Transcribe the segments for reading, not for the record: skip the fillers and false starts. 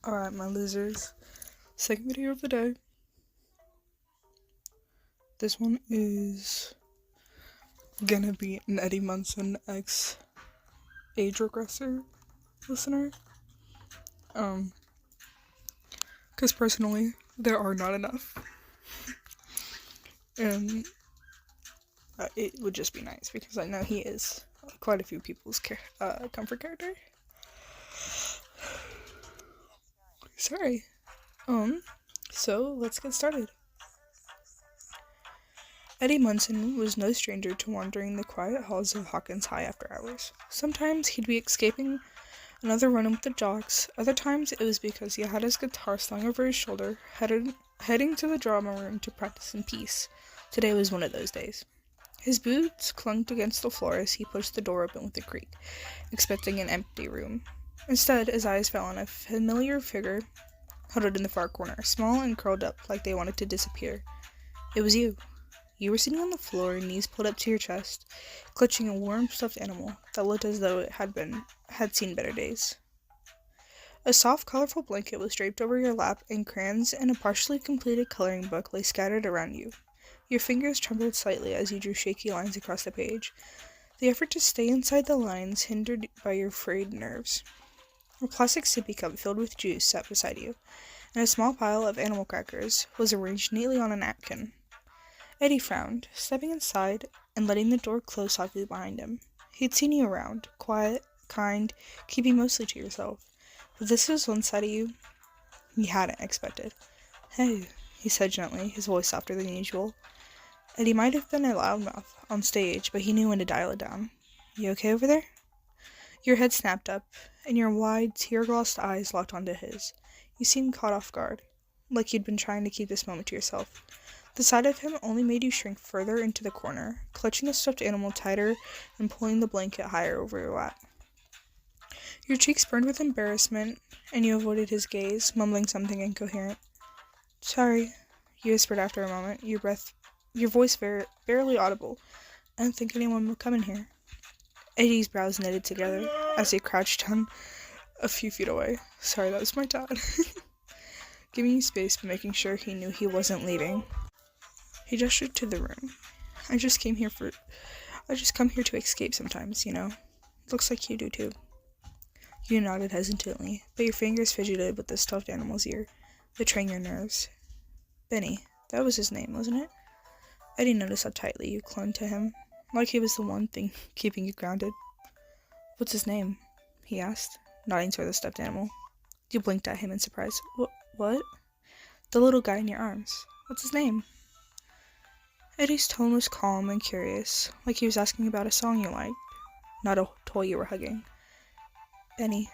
Alright, my losers. Second video of the day. This one is gonna be an Eddie Munson ex age regressor listener. Because personally, there are not enough. And it would just be nice because I know he is quite a few people's comfort character. Sorry. So let's get started. Eddie Munson was no stranger to wandering the quiet halls of Hawkins High after hours. Sometimes he'd be escaping another run-in with the jocks, other times it was because he had his guitar slung over his shoulder, heading to the drama room to practice in peace. Today was one of those days. His boots clunked against the floor as he pushed the door open with a creak, expecting an empty room. Instead, his eyes fell on a familiar figure huddled in the far corner, small and curled up like they wanted to disappear. It was you. You were sitting on the floor, knees pulled up to your chest, clutching a warm stuffed animal that looked as though it had seen better days. A soft, colorful blanket was draped over your lap, and crayons and a partially completed coloring book lay scattered around you. Your fingers trembled slightly as you drew shaky lines across the page, the effort to stay inside the lines hindered by your frayed nerves. A plastic sippy cup filled with juice sat beside you, and a small pile of animal crackers was arranged neatly on a napkin. Eddie frowned, stepping inside and letting the door close softly behind him. He'd seen you around, quiet, kind, keeping mostly to yourself. But this was one side of you he hadn't expected. "Hey," he said gently, his voice softer than usual. Eddie might have been a loudmouth on stage, but he knew when to dial it down. "You okay over there?" Your head snapped up, and your wide, tear-glossed eyes locked onto his. You seemed caught off guard, like you'd been trying to keep this moment to yourself. The sight of him only made you shrink further into the corner, clutching the stuffed animal tighter and pulling the blanket higher over your lap. Your cheeks burned with embarrassment, and you avoided his gaze, mumbling something incoherent. "Sorry," you whispered after a moment, your voice barely audible. "I don't think anyone will come in here." Eddie's brows knitted together as he crouched down a few feet away. "Sorry, that was my dad." Giving you space but making sure he knew he wasn't leaving. He gestured to the room. I just come here to escape sometimes, you know. Looks like you do too." You nodded hesitantly, but your fingers fidgeted with the stuffed animal's ear, betraying your nerves. "Benny, that was his name, wasn't it?" Eddie noticed how tightly you clung to him, like he was the one thing keeping you grounded. "What's his name?" he asked, nodding toward the stuffed animal. You blinked at him in surprise. What? "The little guy in your arms. What's his name?" Eddie's tone was calm and curious, like he was asking about a song you liked, not a toy you were hugging. "Benny,"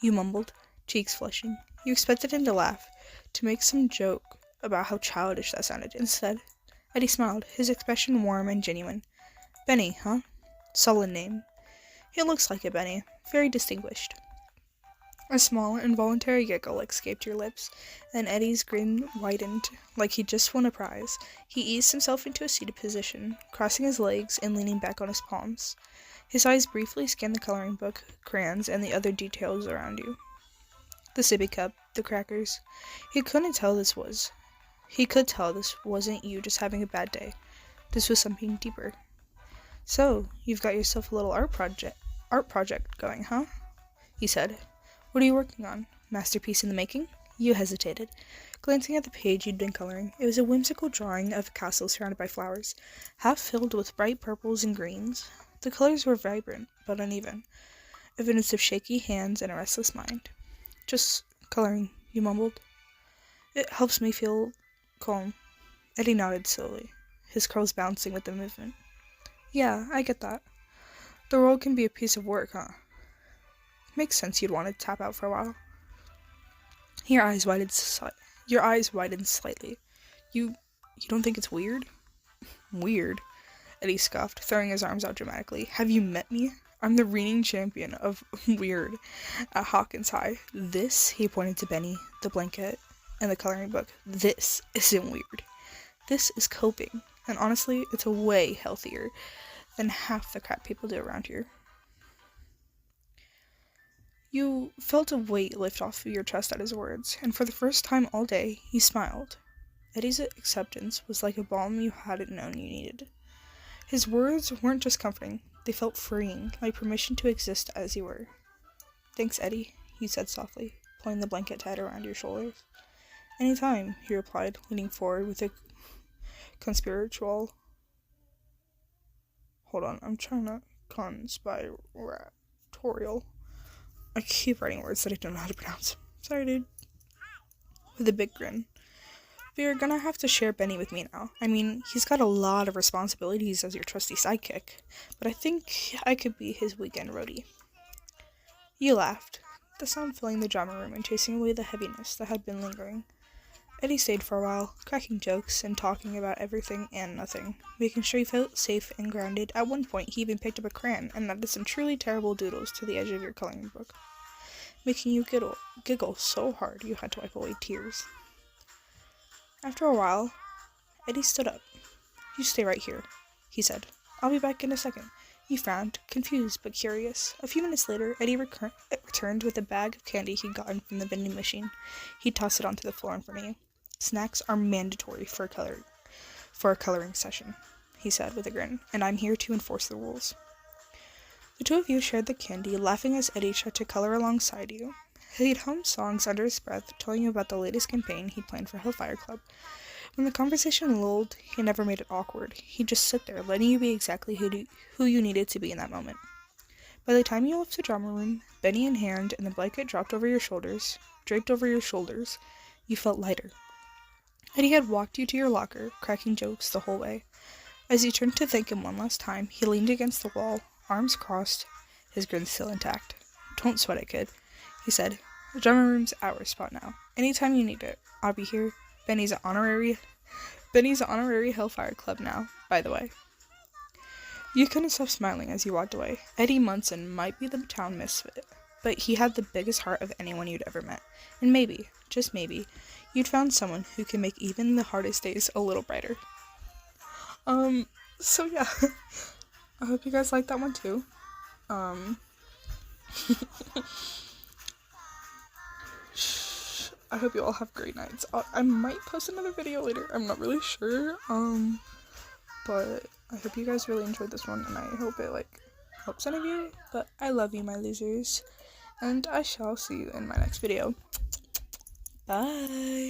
you mumbled, cheeks flushing. You expected him to laugh, to make some joke about how childish that sounded. Instead, Eddie smiled, his expression warm and genuine. "Benny, huh? Solid name. He looks like it, Benny. Very distinguished." A small, involuntary giggle escaped your lips, and Eddie's grin widened like he'd just won a prize. He eased himself into a seated position, crossing his legs and leaning back on his palms. His eyes briefly scanned the coloring book, crayons, and the other details around you. The sippy cup, the crackers. He could tell this wasn't you just having a bad day. This was something deeper. "So, you've got yourself a little art project going, huh?" he said. "What are you working on? Masterpiece in the making?" You hesitated, glancing at the page you'd been coloring. It was a whimsical drawing of a castle surrounded by flowers, half filled with bright purples and greens. The colors were vibrant, but uneven, evidence of shaky hands and a restless mind. "Just coloring," you mumbled. "It helps me feel calm." Eddie nodded slowly, his curls bouncing with the movement. "Yeah, I get that. The world can be a piece of work, huh? Makes sense you'd want to tap out for a while." Your eyes widened slightly. You don't think it's weird?" "Weird?" Eddie scoffed, throwing his arms out dramatically. "Have you met me? I'm the reigning champion of weird at Hawkins High. This," he pointed to Benny, the blanket, and the coloring book, "this isn't weird. This is coping, and honestly, it's way healthier than half the crap people do around here." You felt a weight lift off of your chest at his words, and for the first time all day, you smiled. Eddie's acceptance was like a balm you hadn't known you needed. His words weren't just comforting, they felt freeing, like permission to exist as you were. "Thanks, Eddie," you said softly, pulling the blanket tight around your shoulders. "Anytime," he replied, leaning forward with a conspiratorial... Hold on, I'm trying to conspiratorial. I keep writing words that I don't know how to pronounce. Sorry, dude. With a big grin. "But you're gonna have to share Benny with me now. I mean, he's got a lot of responsibilities as your trusty sidekick, but I think I could be his weekend roadie." You laughed, the sound filling the drama room and chasing away the heaviness that had been lingering. Eddie stayed for a while, cracking jokes and talking about everything and nothing, making sure you felt safe and grounded. At one point, he even picked up a crayon and added some truly terrible doodles to the edge of your coloring book, making you giggle so hard you had to wipe away tears. After a while, Eddie stood up. "You stay right here," he said. "I'll be back in a second." You frowned, confused but curious. A few minutes later, Eddie returned with a bag of candy he'd gotten from the vending machine. He tossed it onto the floor in front of you. "Snacks are mandatory for a coloring session," he said with a grin, "and I'm here to enforce the rules." The two of you shared the candy, laughing as Eddie tried to color alongside you. He'd hummed songs under his breath, telling you about the latest campaign he'd planned for Hellfire Club. When the conversation lulled, he never made it awkward. He'd just sit there, letting you be exactly who you needed to be in that moment. By the time you left the drama room, Benny in hand and the blanket draped over your shoulders, you felt lighter. Eddie had walked you to your locker, cracking jokes the whole way. As you turned to thank him one last time, he leaned against the wall, arms crossed, his grin still intact. "Don't sweat it, kid," he said. "The drama room's our spot now. Anytime you need it, I'll be here. Benny's an honorary Hellfire Club now, by the way." You couldn't stop smiling as you walked away. Eddie Munson might be the town misfit, but he had the biggest heart of anyone you'd ever met. And maybe, just maybe, you'd found someone who can make even the hardest days a little brighter. So yeah. I hope you guys liked that one too. I hope you all have great nights. I might post another video later. I'm not really sure. But I hope you guys really enjoyed this one, and I hope it helps some of you. But I love you, my losers, and I shall see you in my next video. Bye.